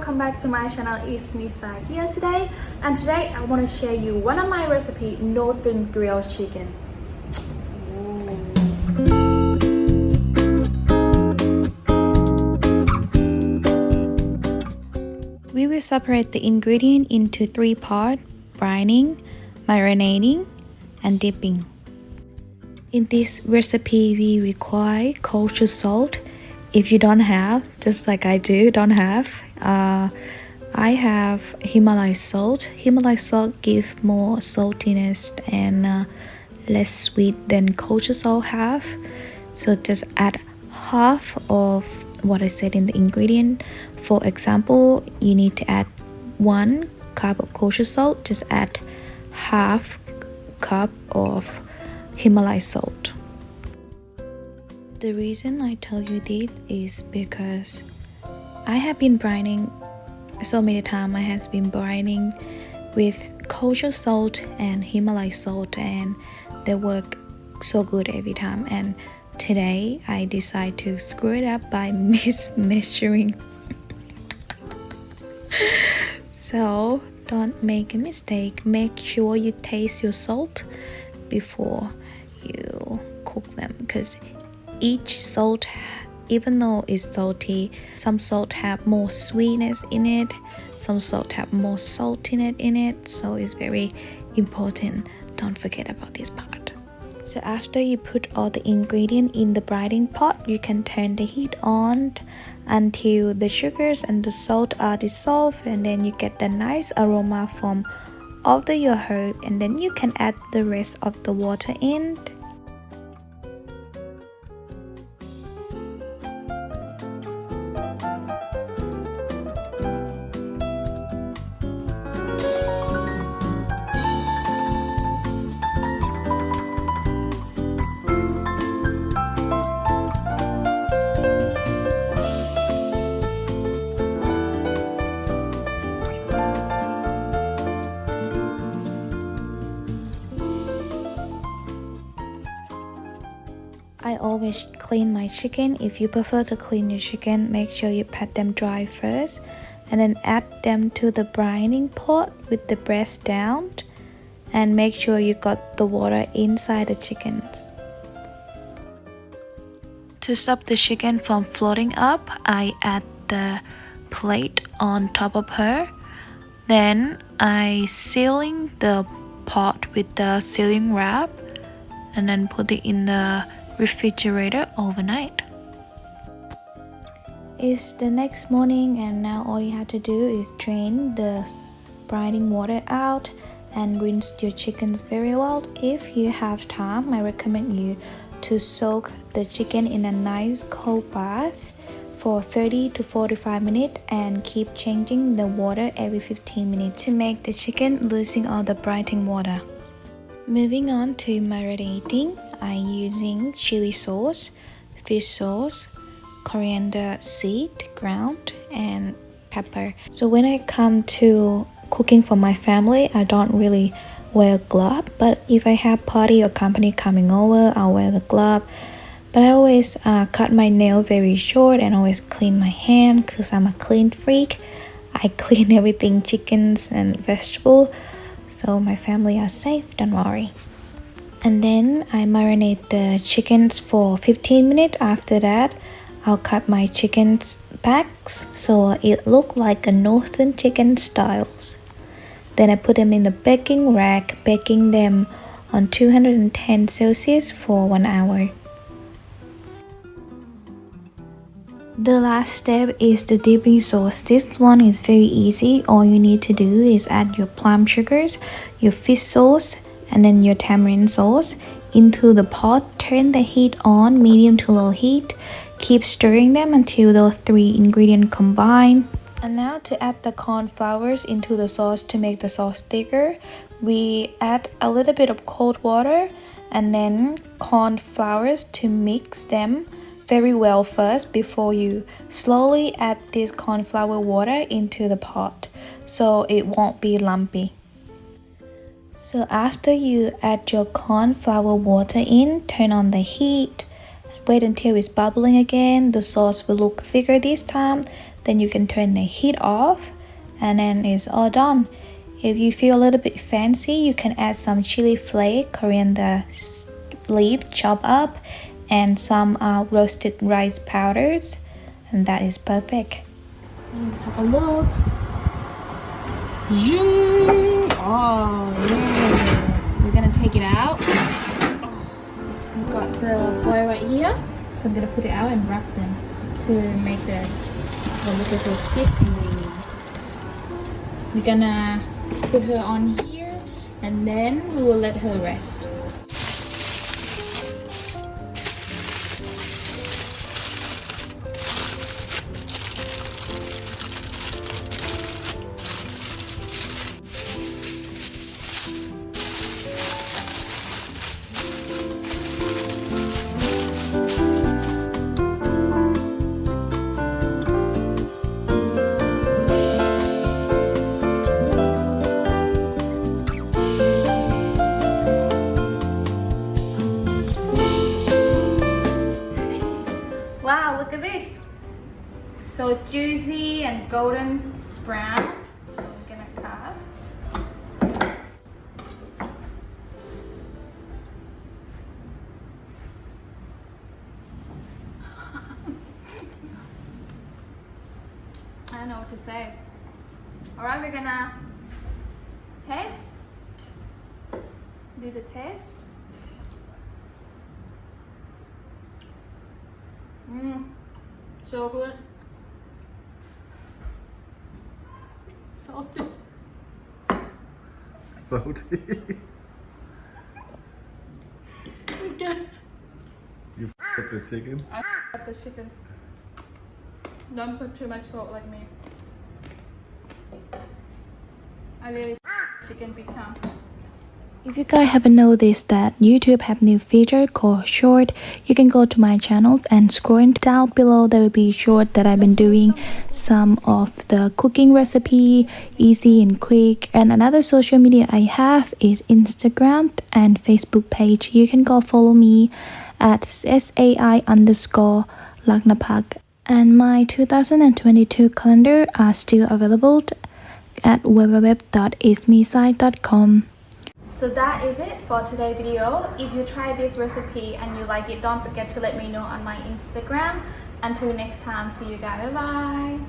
welcome back to my channel. It's me Sai here today, and today I want to share you one of my recipe, northern grilled chicken. We will separate the ingredient into 3 parts: brining, marinating, and dipping. In this recipe, we require kosher salt. If you don't have, just like I do, I have Himalaya salt. Himalaya salt gives more saltiness and less sweet than kosher salt have. So just add half of what I said in the ingredient. For example, you need to add 1 cup of kosher salt. Just add half cup of Himalaya salt. The reason I tell you this is because I have been brining so many times. I have been brining with kosher salt and Himalaya salt, and they work so good every time. And today I decide to screw it up by mismeasuring. So don't make a mistake. Make sure you taste your salt before you cook them, because each salt, even though it's salty, some salt have more sweetness in it, some salt have more saltiness in it, so it's very important. Don't forget about this part. So after you put all the ingredient in the brining pot, you can turn the heat on until the sugars and the salt are dissolved, and then you get the nice aroma from all your herb, and then you can add the rest of the water in. I always clean my chicken. If you prefer to clean your chicken, make sure you pat them dry first and then add them to the brining pot with the breast down, and make sure you got the water inside the chickens. To stop the chicken from floating up, I add the plate on top of her. Then I sealing the pot with the sealing wrap and then put it in the refrigerator overnight. It's the next morning, and now all you have to do is drain the brining water out and rinse your chickens very well. If you have time, I recommend you to soak the chicken in a nice cold bath for 30 to 45 minutes and keep changing the water every 15 minutes to make the chicken losing all the brining water. Moving on to marinating, I'm using chili sauce, fish sauce, coriander seed ground, and pepper. So when I come to cooking for my family, I don't really wear glove, but if I have party or company coming over, I'll wear the glove. But I always cut my nail very short and always clean my hand because I'm a clean freak. I clean everything, chickens and vegetable, so my family are safe, don't worry. And then I marinate the chickens for 15 minutes. After that, I'll cut my chickens backs so it look like a northern chicken styles. Then I put them in the baking rack, baking them on 210 Celsius for 1 hour. The last step is the dipping sauce. This one is very easy. All you need to do is add your plum sugars, your fish sauce, and then your tamarind sauce into the pot. Turn the heat on medium to low heat. Keep stirring them until those 3 ingredients combine. And now to add the corn flours into the sauce to make the sauce thicker, we add a little bit of cold water and then corn flours to mix them very well first before you slowly add this corn flour water into the pot so it won't be lumpy. So after you add your corn flour water in, turn on the heat, wait until it's bubbling again. The sauce will look thicker this time. then you can turn the heat off, and then it's all done. If you feel a little bit fancy, you can add some chili flake, coriander leaf chopped up, and some roasted rice powders, and that is perfect. Let's have a look. Zoom. Oh yeah. We're gonna take it out. We've got the foil right here, so I'm gonna put it out and wrap them to make the little seasoning. We're gonna put her on here, and then we will let her rest. Wow, look at this. So juicy and golden brown. So we're gonna carve. I don't know what to say. Alright, we're gonna taste. Do the taste. So good. Salty. Salty. You f***ed up the chicken? I f***ed up the chicken. Don't put too much salt like me. I really f***ed chicken big time. If you guys haven't noticed that YouTube have new feature called short, you can go to my channels and scroll down below. There will be short that I've been doing some of the cooking recipe, easy and quick. And another social media I have is Instagram and Facebook page. You can go follow me at sai_Laknapak. And my 2022 calendar are still available at www.ismesite.com. So that is it for today's video. If you try this recipe and you like it, don't forget to let me know on my Instagram. Until next time, see you guys. Bye bye.